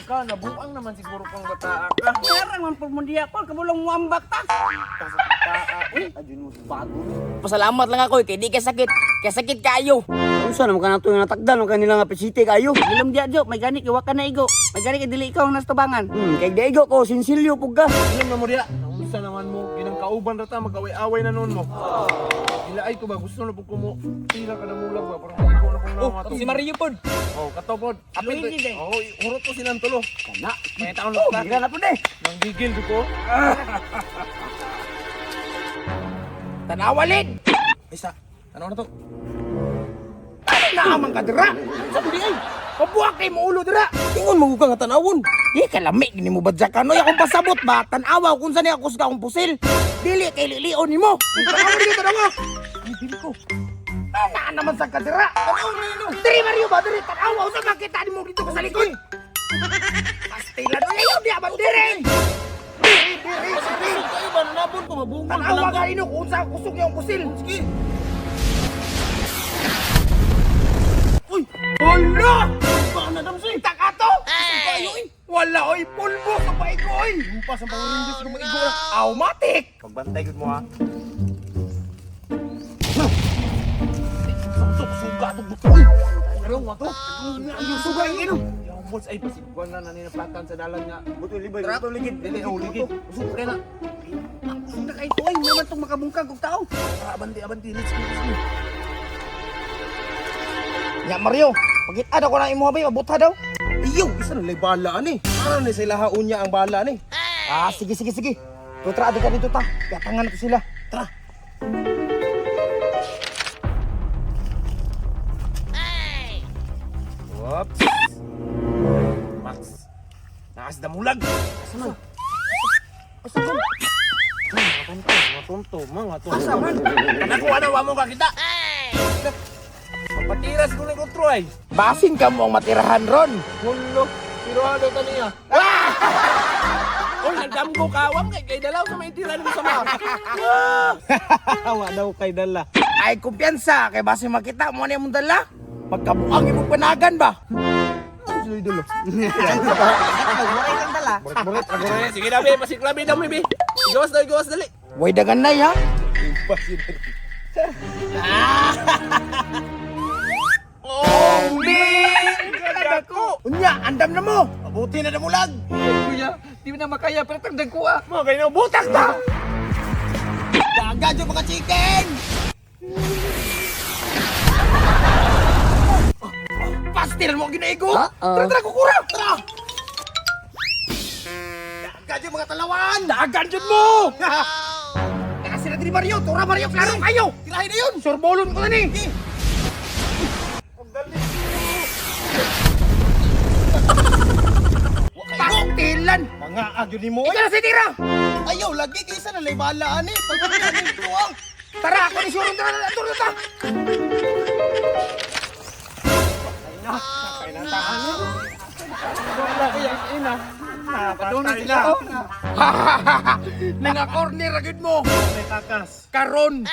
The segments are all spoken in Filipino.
ka, nabuang naman siguro kang bataa ka. Jarang man po mo diya ko, kabulong mo ambak ta. Uy, adyan mo bago. Pasalamat lang ako kay di ka sakit. Kaya sakit kayo. Unsa naman ka nato nga natakdan o kanila nga pesite kayo. Ilom diya jo, may gani iwa ka na igo. May gani kay dili ikaw ang nastubangan. Kay daigo ko sinsilyo pug ka. Inom na mo diya. Unsa naman mo, ginang kauban rata, mag-away-away na noon mo. Ilaay ko ba, gusto na po ko mo. Tira ka na mulag ba, parang ikaw na kong naman. Si Mario pod. Oh, katopod. Luigi day. Oh, hurot ko silang tulo. Kana. May taon Oh, lang gira na pud eh. nang gigil ko. Tanawalin. Isa, ano na to? Ano na amang ka dira? Sabi di ay. Pabuak kay mo ulo dira. Ingon mo ka nga tanawon. Di kalami gini mo badya ka no akong pasabot ba tan-awa kung saan ako sa akong pusil. Dili kay lilion nimo. Tanawa dito tanawa. Ay dili ko. Ana naman sa kadira. Tanawa na ino. Diri Mario ba diri tanawa usa makita nimo dito sa likod. Pastila no layo di abang diri. Diri. Kayo ba nanabon ko, mabungol ka Tanawa lang ka ino kung saan kusog yung pusil. Sige. Uy! Hala! Baka nadamsay. Takato! Kayo eh! Wala oy! Pulbo sa baik ko oy! Lumpas ang pangarindos ko mag-igo na. Automatic! Pagbantay ko mo ha. Samtok, suga ito buto. Uy! Ano mo ito? Yung suga yung ino! Yung balls ay pasigwan na naninapatan sa dalan nga. Buto libay, Tara. buto ligid. Dili, oh, ligid. Usok ka na. Ang suga kay ko oy! Naman itong makabungkag og tao! Abanti, abanti. Let's go. Ya Mario! Pagit-ad ako na imo habay, mabutha daw! Iyo, isa na lay bala ni. Ano ni sila haunya ang bala ni? Ah, sige. Tutra, adi ka dito ta! Katangan ko sila! Tara. Whoops. Max. Nakas damulag. Asa man? Asa man? Mga tonto, mga tonto. Asa man? Kanakuha na wamo ka kita. Mapatiras ko ni Kutro ay. Basin ka mo ang matirahan ron! Hulo. Piruhado ka niya. Oy, nagdamgo ka! Wam kay dalaw sa may tira mo sa mga! Tawa daw kay dala. Ay, kumpiyansa! Kay basin makita mo na yung dala! Pagkabuang imong panagan ba? Sila idolo. Nagmuray kang dala! Burit, agoray. Sige na, be. Pasiklabi daw, be. Igawas dali. Boy, dagan na ya! Oh, man! Ganda ko! Unya, andam na mo! Mabuti na damulag. Kuya, di mo na makaya, pero tagdag ko ah! Mga kayo na butas ta. Dagan yung mga chicken! Pastilan mo ang ginaigo! Tara, kukura! Tara! Dagan yung mga talawan. Dagan yun mo! Nakasira din ni Mario! Tura Mario, klaro kayo! Tirahin na yun. Sorbolon ko na ni! Pastilan! Mga agyo ni mo. Ikaw na si Tira! Ayaw, lagi kayo sa nalay balaan eh. Pagkakaroon ng tuwang. Tara, ako ni Surong! Tara, tara! Wala kayang ina. Padunod sila! Nanga-corner agad mo! May takas. Karon!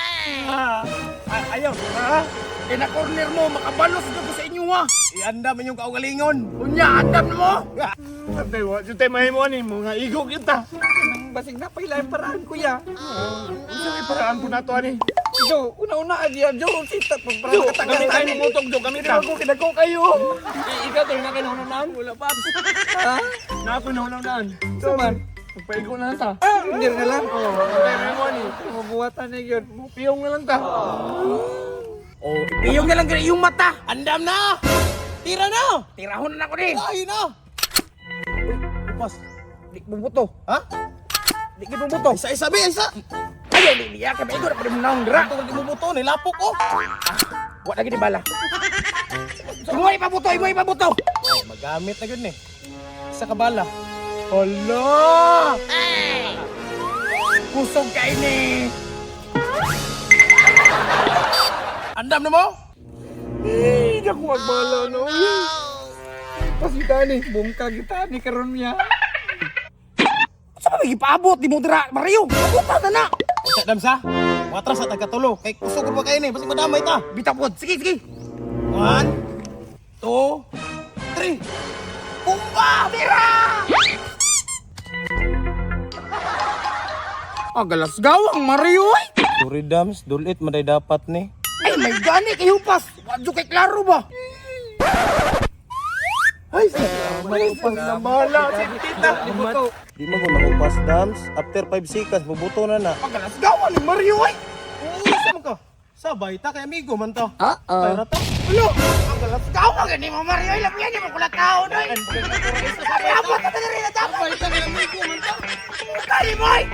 Ayaw, ha? Kina-corner mo! Makabalos ka ko sa inyo ha! Ianda man yung kaugalingon. Unya, andam na mo! Abday, wa jud tay mahimo ni mga igog kita. Basig na pala yung paraan kuya! Unsa may paraan po nato ani? Jo, una-una adiya, Jo, sita Jo, pagparang kami tayo ni butog Jo, kami ta. Ako, kinako kayo! Ikaw tayo na kinahunaan. Wala pa! Ha? Na ako nahunaan. Suman? Pagpaigo na lang ta. Hindi na lang! Oh, tayo mo ni. Mabuhatan na yun! Piyong na lang ta. Oh, iyong na lang ganun, yung mata! Andam na! Tira na! Tirahon na ako ni! Lahi na! Upas. Di bubuto! Ha? Di bubuto! Isa-isa be, isa! Ayaw, liliya ka ba? Ito na pa rin mo na akong dira! Ito kag ibubuto, nilapok ko. Wala lagi di bala! Imoy pabuto! Imoy pabuto! Ay, magamit na gud ni. Isa ka bala. Hala! Kusog ka ini! Andam na mo? Hindi ako magbala no! Pas kita ni, bungka kita ni karon niya! Sa ba ipaabot di mo dira, Mario? Puta na na! Sa damsa. Matras sa tagatulo. Kay kusog pa kayo ni, basta madamay ta. Bitapod! Sige, sige! 1 2 3 4 Bumba! Tira! Agalas gawang Mario ay! Sorry Dams, dulit maday dapat ni. Ay, may gani kayo pas! Wadyo kay klaro ba? Ay, Upas na bala, sintita. Di mo ko naupas Dams. After 5 seconds, bubuto na na. agalas gawang ni Mario ay! Saan ka? Sabay ta kay amigo man to. Pero to, ulo! Agalas gawang ni mo Mario ay! Labi yan, mo kula tao na ay! Abot ka na rin na dapat! Sabay ta kay amigo man to. Kali mo ay!